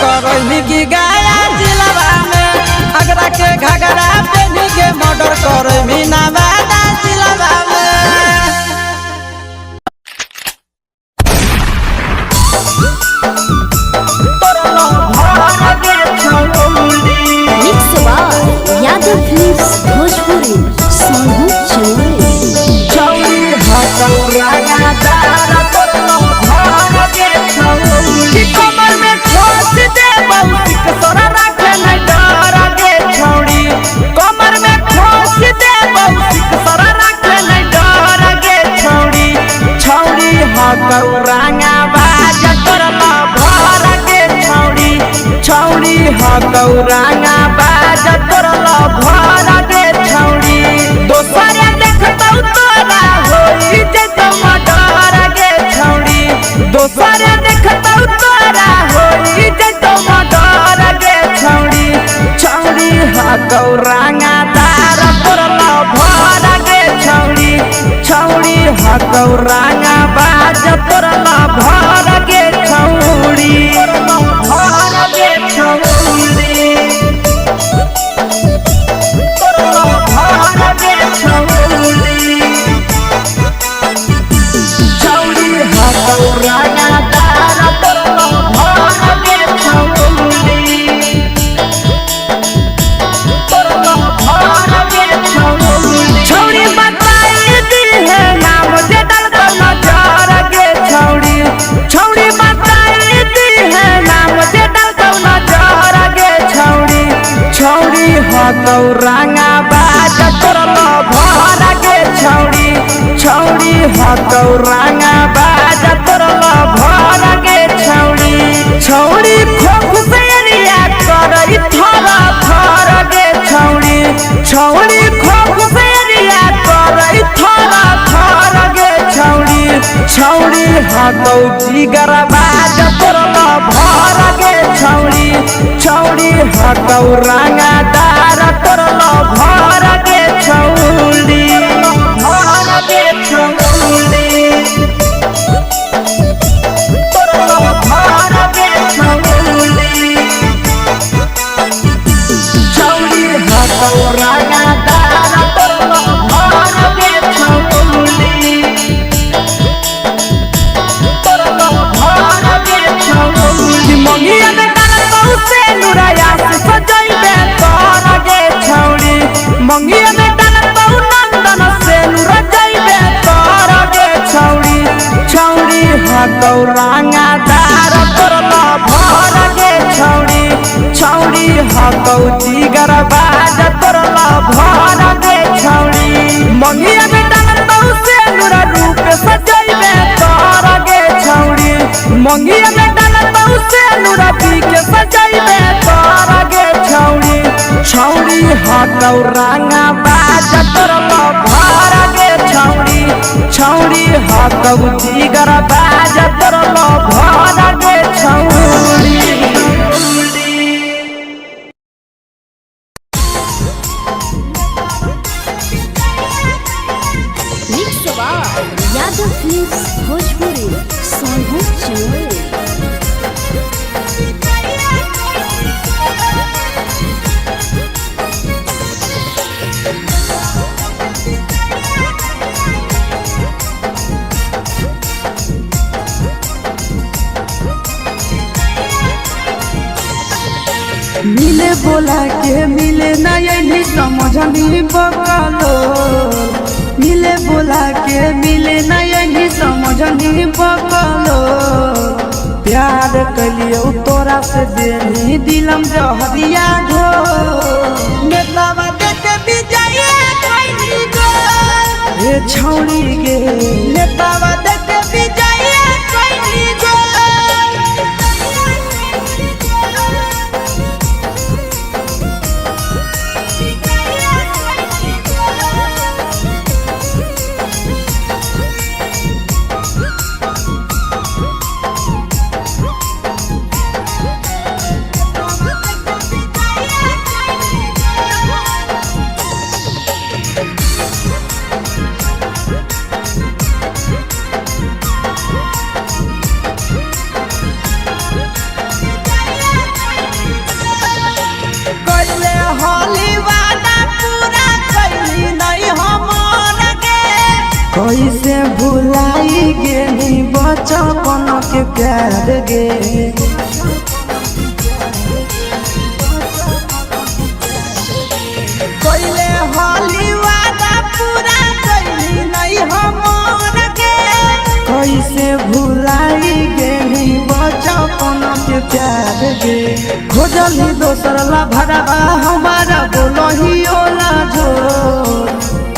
करनी की गाया जिलवा में अगरा के घगरा पेनी के मर्डर करनी नवादा जिलवा यादव फिल्म्स भोजपुरी सोनू चौरी कमर में ठोस दे बहुसिक सोरा रखे नहीं डर गे छौड़ी कमर में ठोस दे बहुसिक सोरा रखे नहीं डर गे छौड़ी छौड़ी हकौरांगा बाज करला भर गे छौड़ी छौड़ी हकौरांगा बाज करला भर गे छौड़ी दोसर देखतौ तोरा होई जतो मडर गे छौड़ी दोसर देखतौ तोरा होई जतो मडर गे छौड़ी छौड़ी हकौरांगा तार करला भर गे छौड़ी छौड़ी हकौरांगा बाज करला भर गे छौड़ी भर गे छौड़ी भर गे छौड़ी छौड़ी हकौरांगा तार करला भर गे छौड़ी छौड़ी बताई दी है नाम जे डलतो नजर गे छौड़ी छौड़ी बताई दी है नाम जे डलतो नजर गे छौड़ी छौड़ी हकौरांगा बाज करला भर गे छौड़ी छौड़ी हकौरांगा बाज करला भर गे छौड़ी छौड़ी खोख से रिया करई थरा थर गे छौड़ी छौड़ी खोख से रिया करई थरा थर गे छौड़ी छौड़ी हकौ जिगर बाज करला भर गे छौड़ी छौड़ी हकौरांगा दार करला भर गे छौड़ी भर गे छौड़ी भर गे छौड़ी छौड़ी हकौरांगा दार करला भर गे छौड़ी भर गे छौड़ी मंगिया में डालतौ से नुरया से सजइबे तोर गे छौड़ी मंगिया में डालतौ नंदन से नुर जइबे तोर गे छौड़ी छौड़ी हकौरांगा दार करला भर गे छौड़ी छौड़ी हकौ जिगर बाज करला भर गे छौड़ी मंगिया में डालतौ से नुर रूप सजइबे तोर गे छौड़ी मंगिया में डालतौ से नुर पी के सजइबे तोर गे छौड़ी छौड़ी हकौरांगा बाज करला भर गे छौड़ी छौड़ी हकौ जिगर बाज करला भर गे छौड़ी यादव फिल्म्स भोजपुरी सोनू चौरी मिले बोला के मिले ना यही समझनी बकलो मिले बोला के मिले ना यही समझनी बकलो प्यार कलियो तोरा से देनी दिलम जहरिया घो नेतावा देखे विजय कैली गो ए छौड़ी गे नेतावा देखे विजय कैली गो कैसे भुलाई गेली बचपन के प्यार गे कैले होली वादा पूरा कैली नहीं हमर के कैसे भुलाई गेली बचपन के प्यार गे खोजली दोसर ला भरवा हमारा बोलही ओला जो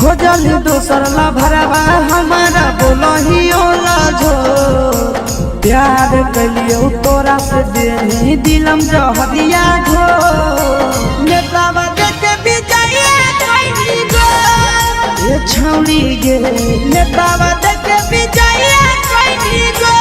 खोजली दोसर ला भरवा हमारा बोलही ओला जो प्यार कलियो तोरा से देनी दिलम जहरिया घो नेतावा देखे विजय कैली गो ए छौड़ी गे नेतावा देखे विजय कैली गो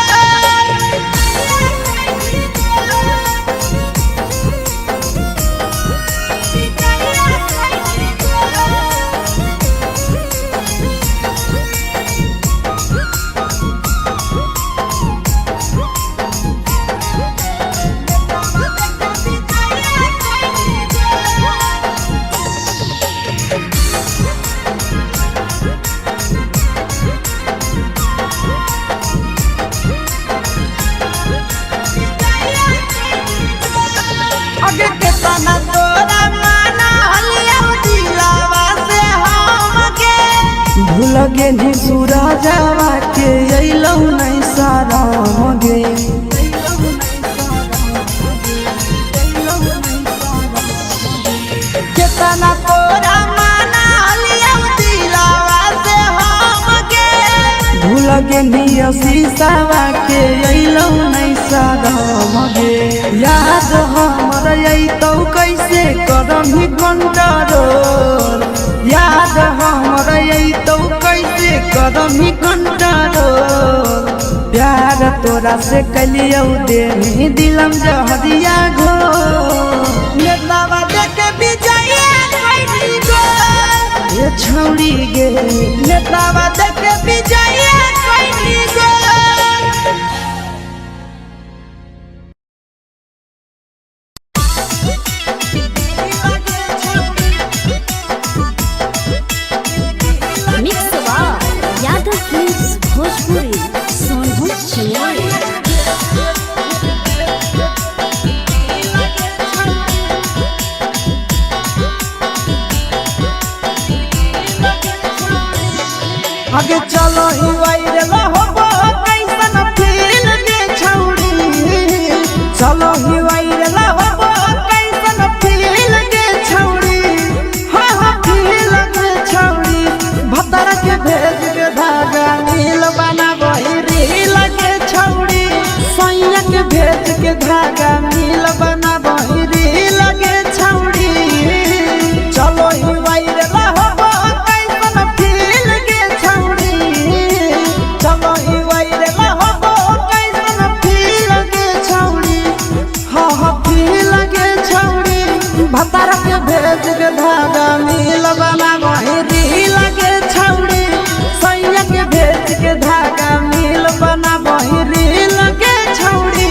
आगे के तना तोरा माना हलिया दिलावा से हमके भूल गेली सूरजवा के अइलौ नहीं साराम गे केतना तोरा माना हलिया दिलावा से हमके भूल गेली शीशावा के अइलौ नहीं साराम गे याद हमर अइतौ कैसे करमी कंट्रोल याद हमर अइतौ कैसे करमी कंट्रोल प्यार तोरा से कलियो देनी दिलम जहरिया घो नेतावा देखे विजय कैली गो ए छौड़ी गे नेतावा देखे विजय कैली गो मिक्स यादव फिल्म्स भोजपुरी सोनभद्र चिन्मय आगे चलो ही वायरल होबो कैसन फील के छौड़ी चलो ही वायरल होबो कैसन फील के छौड़ी हाँ हाँ फील के छौड़ी भतर के भेज के धागा नील बना बहिरी लगे छौड़ी सैया के भेज के धागा नील बना बहिरी लगे छौड़ी चलो ही वायरल होबो कैसन फील के छौड़ी चलो ही वायरल होबो कैसन फील के छौड़ी हाँ हाँ फील के छौड़ी भतर के भेज के धागा नील बना बहिरी लगे छौड़ी सैया के भेज के धागा नील बना बहिरी लगे छौड़ी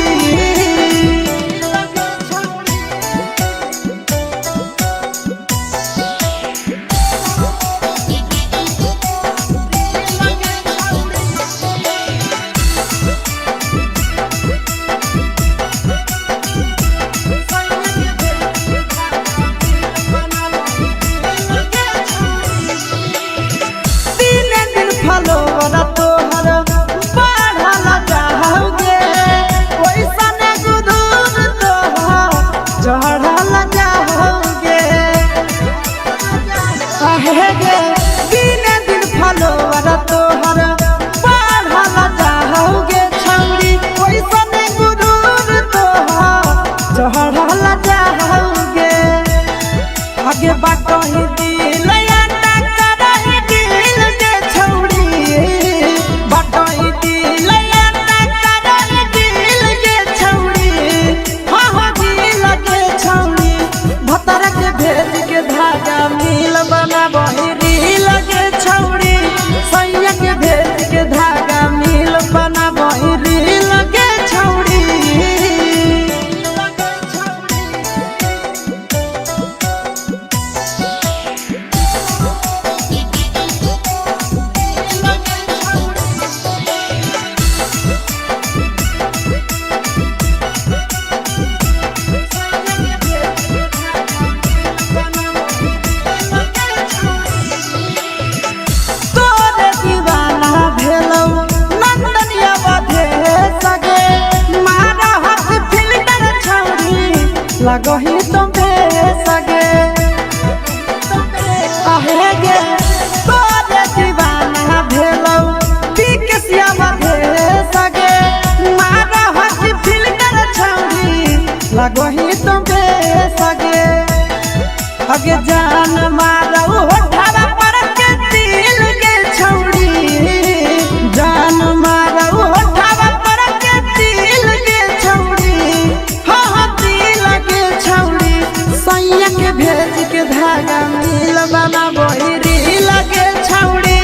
तहला जाओगे आगे बाटो ही दिल याता करही दिल के छौड़ी बाटो ही दिल याता करही दिल के छौड़ी हाँ दिल के छौड़ी भतर के भेज के धागा मिल बना बहिरी लगे छौड़ी सैया के भेज के धागा मिल बना बहिरी लगे छौड़ी लगही तुम्हे सगे आहे गे तोरे दीवाना भेलौ पिकसिया बधे सगे मारा हसी फिल्टर छौड़ी लगही तुम्हे सगे अगे जान मारौ होठवा पर के दिल के छौड़ी जान मारौ होठवा पर के दिल के छौड़ी सैया के भेज के धागा मिल बना बहिरी लगे छौड़ी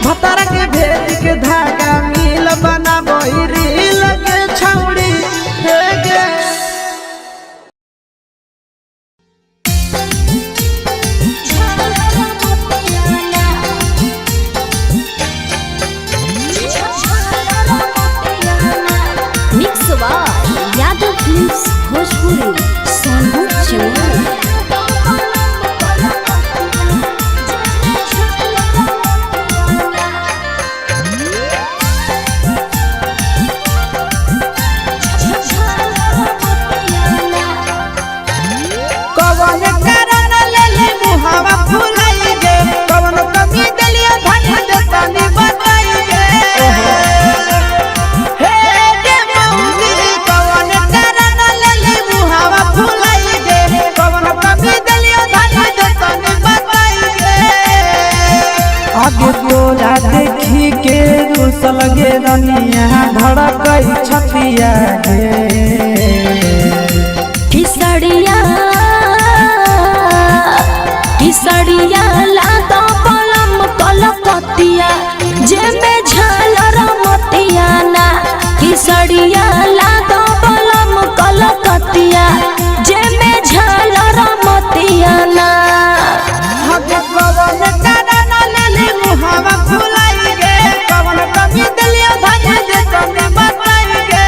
भतर के भेज के धागा मिल बना बहिरी लगे छौड़ी हे गे mix by Yadav films Bhojpuri Sonu Chauhan आगे तोरा देखी के रुसल गे रनिया धड़कई छतिया गे किसड़िया लाता पलम कलकतिया जेमे झालर मोतिया ना किसड़िया लाता पलम कलकतिया जेमे झालर मोतिया ना हवा फुलाई गे कवन कमी दलिया धनिया दे कमी बताई गे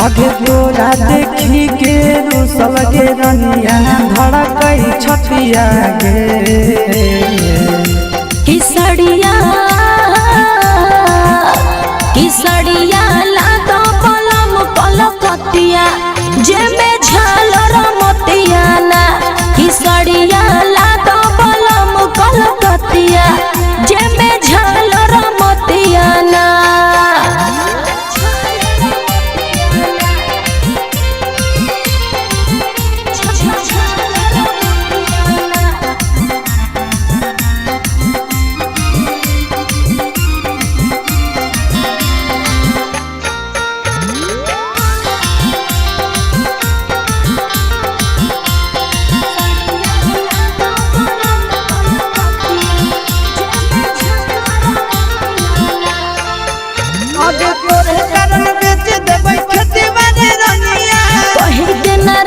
आगे तोरा देखी के रुसल गे रनिया धड़कई छतिया गे किसड़िया लातो पलम कलकतिया जेमे झालर मोतिया ना किसड़िया लातो पलम कलकतिया जेमे झालर मोतिया ना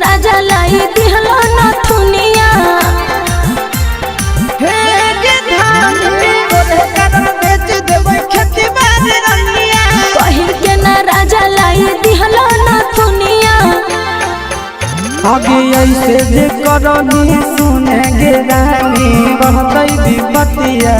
राजा लाई दिहलो नथुनिया हे गे धान तोरे कारण बेच देबै खेती बाड़ी रनिया कहिर के ना राजा लाई दिहलो नथुनिया आगे ऐसे जे करनी सुने गे रानी बहतई विपतिया